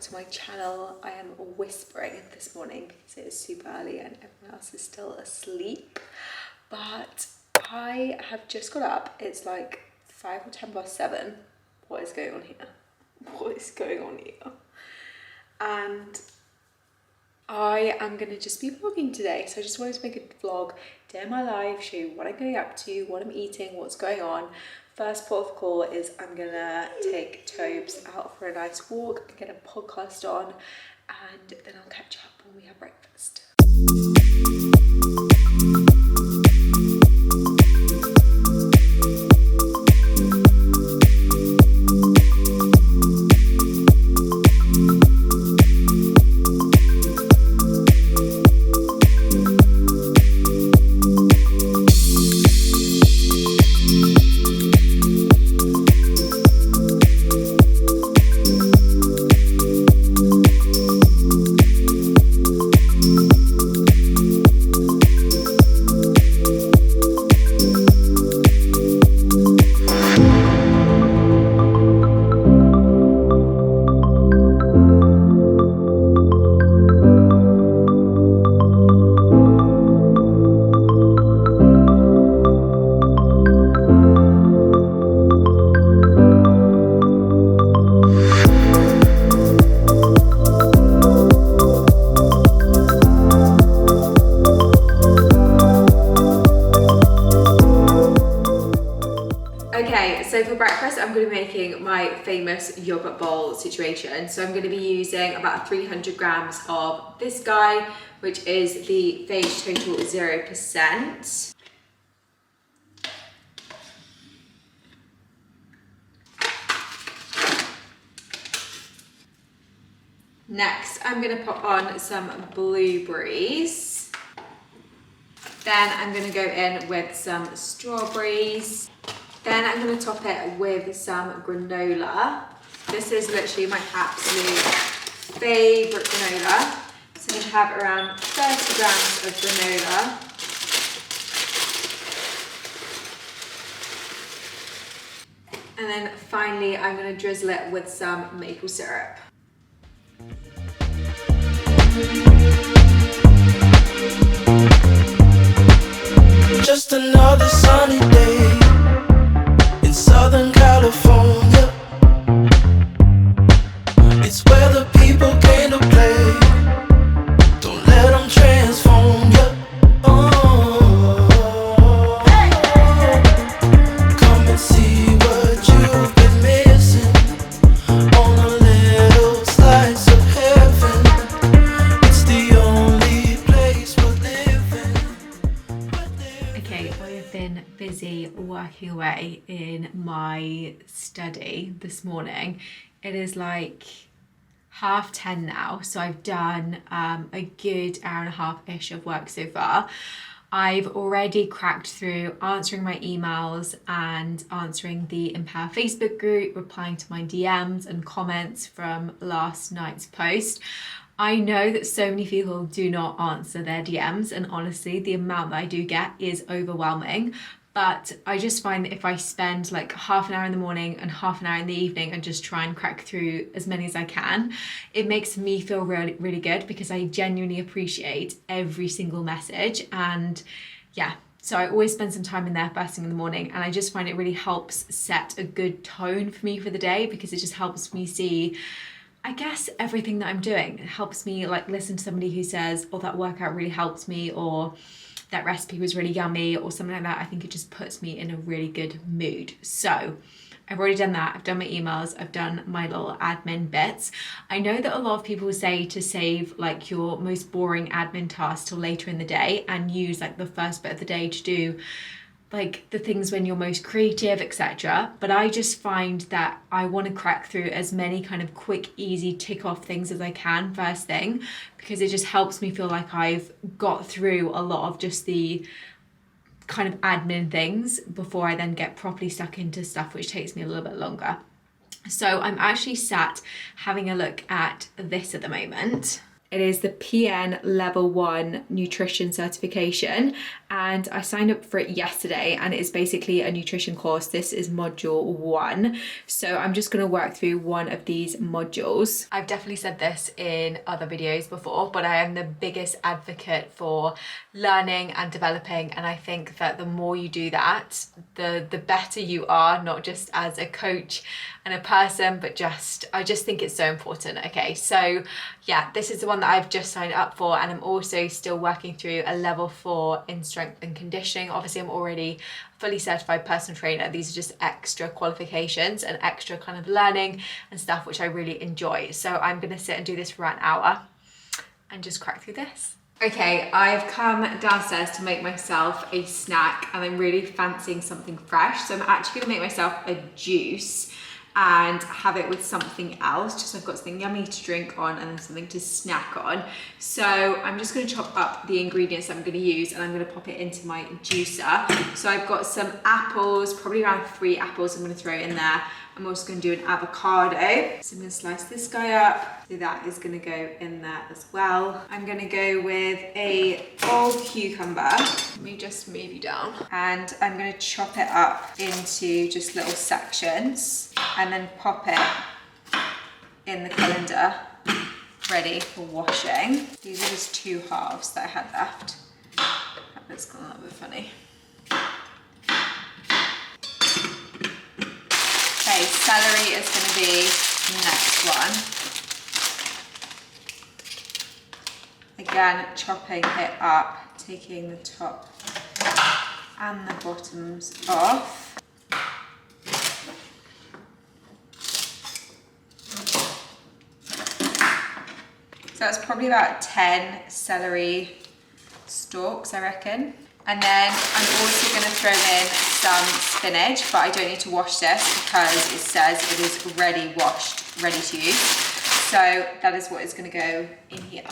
to my channel. I am whispering this morning because it is super early and everyone else is still asleep. But I have just got up. It's like 5 or 10 past 7. What is going on here? What is going on here? And I am going to just be vlogging today. So I just wanted to make a vlog, day in my life, show you what I'm going up to, what I'm eating, what's going on. First port of call is I'm going to take Tobes out for a nice walk and get a podcast on. And then I'll catch up when we have breakfast. So for breakfast, I'm going to be making my famous yogurt bowl situation. So I'm going to be using about 300 grams of this guy, which is the fave total 0%. Next, I'm going to pop on some blueberries. Then I'm going to go in with some strawberries. Then I'm going to top it with some granola. This is literally my absolute favourite granola. So I'm going to have around 30 grams of granola. And then finally I'm going to drizzle it with some maple syrup. Just another sunny day in Southern California. It's where the people came to play. Don't let them transform you. Oh, come and see what you've been missing on a little slice of heaven. It's the only place we're living. Okay, I have been busy working away in my study this morning. It is like 10:30 now, so I've done a good hour and a half-ish of work so far. I've already cracked through answering my emails and answering the Impair Facebook group, replying to my DMs and comments from last night's post. I know that so many people do not answer their DMs, and honestly, the amount that I do get is overwhelming. But I just find that if I spend like half an hour in the morning and half an hour in the evening and just try and crack through as many as I can, it makes me feel really, really good because I genuinely appreciate every single message. And yeah, so I always spend some time in there first thing in the morning, and I just find it really helps set a good tone for me for the day because it just helps me see, I guess, everything that I'm doing. It helps me like listen to somebody who says, oh, that workout really helped me, or that recipe was really yummy, or something like that. I think it just puts me in a really good mood. So I've already done that. I've done my emails. I've done my little admin bits. I know that a lot of people say to save like your most boring admin tasks till later in the day and use like the first bit of the day to do like the things when you're most creative, etc. But I just find that I want to crack through as many kind of quick, easy tick off things as I can first thing, because it just helps me feel like I've got through a lot of just the kind of admin things before I then get properly stuck into stuff which takes me a little bit longer. So I'm actually sat having a look at this at the moment. It is the PN Level 1 Nutrition Certification, and I signed up for it yesterday, and it's basically a nutrition course. This is module 1, so I'm just going to work through one of these modules. I've definitely said this in other videos before, but I am the biggest advocate for learning and developing, and I think that the more you do that, the better you are, not just as a coach and a person, but I just think it's so important. Okay, so yeah, this is the one that I've just signed up for, and I'm also still working through a level 4 in strength and conditioning. Obviously I'm already fully certified personal trainer. These are just extra qualifications and extra kind of learning and stuff which I really enjoy. So I'm gonna sit and do this for an hour and just crack through this. Okay, I've come downstairs to make myself a snack, and I'm really fancying something fresh. So I'm actually gonna make myself a juice and have it with something else, just so I've got something yummy to drink on and then something to snack on. So I'm just going to chop up the ingredients that I'm going to use, and I'm going to pop it into my juicer. So I've got some apples, probably around 3 apples I'm going to throw in there. I'm also going to do an avocado. So I'm going to slice this guy up. So that is going to go in there as well. I'm going to go with a whole cucumber. Let me just move you down. And I'm going to chop it up into just little sections and then pop it in the colander, ready for washing. These are just 2 halves that I had left. That bit's gone a little bit funny. Okay, celery is going to be the next one. Again, chopping it up, taking the top and the bottoms off. So that's probably about 10 celery stalks, I reckon. And then I'm also going to throw in some spinach, but I don't need to wash this because it says it is ready washed, ready to use. So that is what is going to go in here.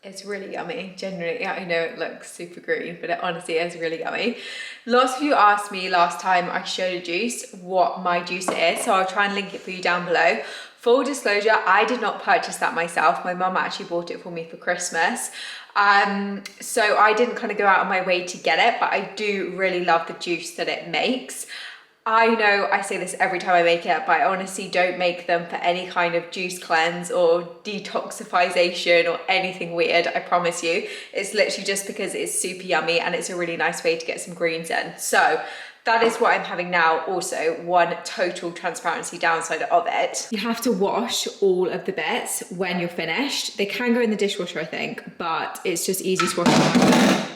It's really yummy, genuinely. I know it looks super green, but it honestly is really yummy. Lots of you asked me last time I showed a juice what my juice is, so I'll try and link it for you down below. Full disclosure, I did not purchase that myself. My mum actually bought it for me for Christmas. So I didn't kind of go out of my way to get it, but I do really love the juice that it makes. I know I say this every time I make it, but I honestly don't make them for any kind of juice cleanse or detoxification or anything weird, I promise you. It's literally just because it's super yummy and it's a really nice way to get some greens in. So that is what I'm having now. Also, one total transparency downside of it. You have to wash all of the bits when you're finished. They can go in the dishwasher, I think, but it's just easy to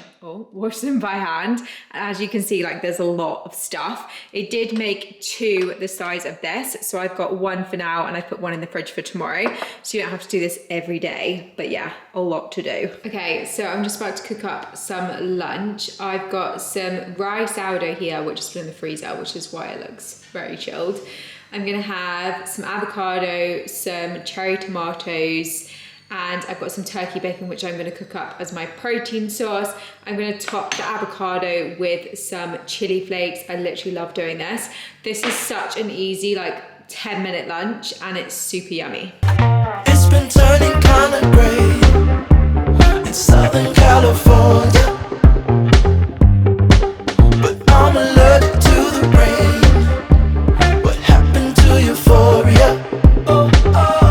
wash them by hand. And as you can see, like, there's a lot of stuff. It did make 2 the size of this, so I've got 1 for now and I put 1 in the fridge for tomorrow, so you don't have to do this every day. But yeah, a lot to do. Okay, so I'm just about to cook up some lunch. I've got some rye sourdough here, which is still in the freezer, which is why it looks very chilled. I'm gonna have some avocado, some cherry tomatoes, and I've got some turkey bacon, which I'm going to cook up as my protein sauce. I'm going to top the avocado with some chili flakes. I literally love doing this. This is such an easy, like, 10-minute lunch, and it's super yummy. It's been turning kind of gray in Southern California, but I'm allergic to the rain. What happened to euphoria? Oh, oh.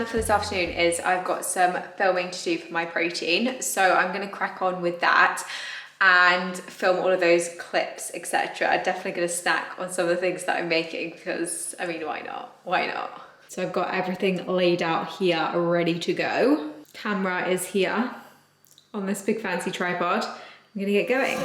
For this afternoon is I've got some filming to do for my protein, so I'm going to crack on with that. and film all of those clips, etc. I'm definitely gonna snack on some of the things that I'm making because, I mean, why not? Why not? So I've got everything laid out here, ready to go. Camera is here on this big fancy tripod. I'm gonna get going.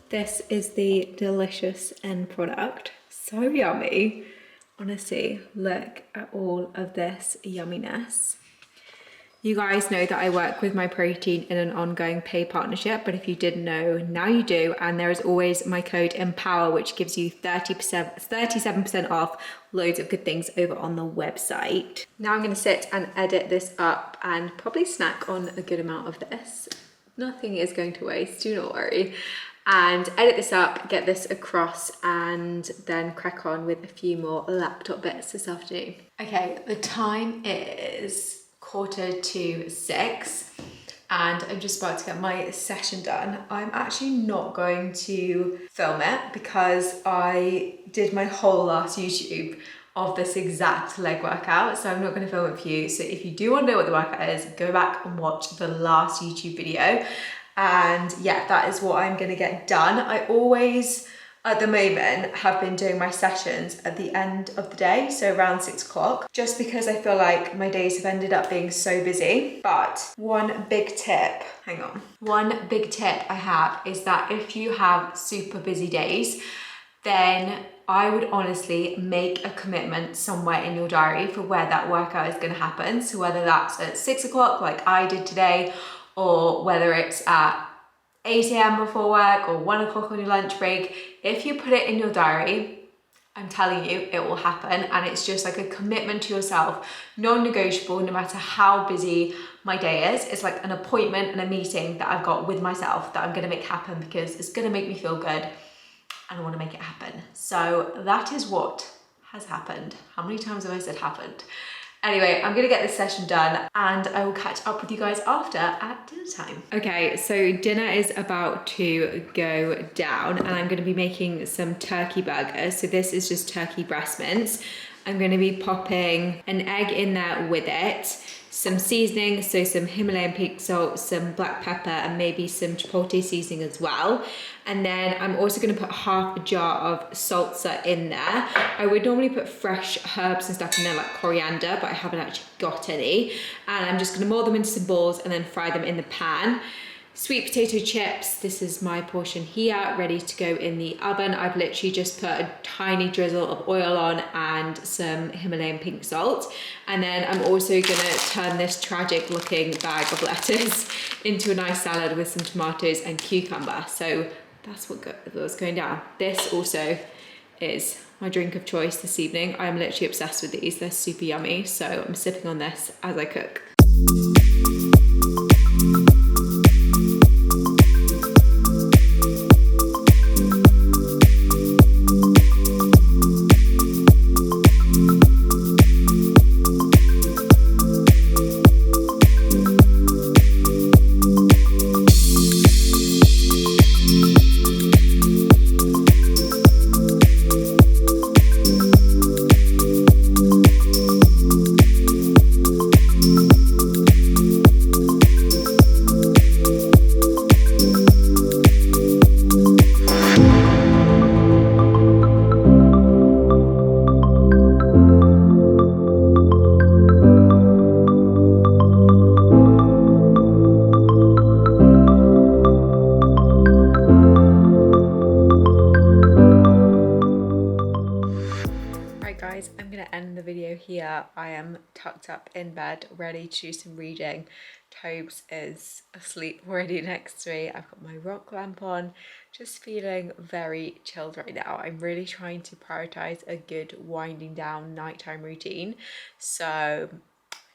This is the delicious end product. So yummy. Honestly, look at all of this yumminess. You guys know that I work with My Protein in an ongoing pay partnership, but if you didn't know, now you do. And there is always my code EMPOWER, which gives you 37% off loads of good things over on the website. Now I'm gonna sit and edit this up and probably snack on a good amount of this. Nothing is going to waste, do not worry. And edit this up, get this across, and then crack on with a few more laptop bits this afternoon. Okay, the time is 5:45 and I'm just about to get my session done. I'm actually not going to film it because I did my whole last YouTube of this exact leg workout, so I'm not going to film it for you. So if you do want to know what the workout is, go back and watch the last YouTube video. And yeah, that is what I'm gonna get done. I always, at the moment, have been doing my sessions at the end of the day, so around 6 o'clock, just because I feel like my days have ended up being so busy. But one big tip I have is that if you have super busy days, then I would honestly make a commitment somewhere in your diary for where that workout is gonna happen. So whether that's at 6 o'clock like I did today, or whether it's at 8 AM before work or 1 o'clock on your lunch break, if you put it in your diary, I'm telling you, it will happen. And it's just like a commitment to yourself, non-negotiable, no matter how busy my day is. It's like an appointment and a meeting that I've got with myself that I'm gonna make happen because it's gonna make me feel good and I wanna make it happen. So that is what has happened. How many times have I said happened? Anyway, I'm gonna get this session done and I will catch up with you guys after at dinner time. Okay, so dinner is about to go down and I'm gonna be making some turkey burgers. So this is just turkey breast mince. I'm gonna be popping an egg in there with it, some seasoning, so some Himalayan pink salt, some black pepper, and maybe some chipotle seasoning as well. And then I'm also gonna put half a jar of salsa in there. I would normally put fresh herbs and stuff in there like coriander, but I haven't actually got any. And I'm just gonna mold them into some balls and then fry them in the pan. Sweet potato chips, this is my portion here, ready to go in the oven. I've literally just put a tiny drizzle of oil on and some Himalayan pink salt. And then I'm also gonna turn this tragic looking bag of lettuce into a nice salad with some tomatoes and cucumber. So that's what's going down. This also is my drink of choice this evening. I'm literally obsessed with these, they're super yummy. So I'm sipping on this as I cook. I'm gonna end the video here. I am tucked up in bed, ready to do some reading. Tobes is asleep already next to me. I've got my rock lamp on, just feeling very chilled right now. I'm really trying to prioritize a good winding down nighttime routine. So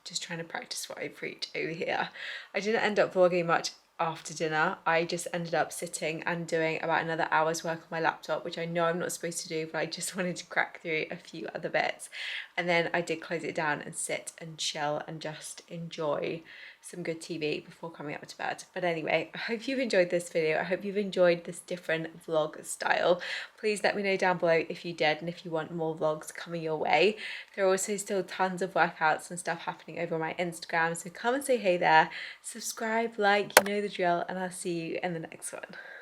just trying to practice what I preach over here. I didn't end up vlogging much after dinner, I just ended up sitting and doing about another hour's work on my laptop, which I know I'm not supposed to do, but I just wanted to crack through a few other bits. And then I did close it down and sit and chill and just enjoy some good TV before coming up to bed. But anyway, I hope you've enjoyed this video. I hope you've enjoyed this different vlog style. Please let me know down below if you did and if you want more vlogs coming your way. There are also still tons of workouts and stuff happening over on my Instagram, so come and say hey there, subscribe, like, you know the drill, and I'll see you in the next one.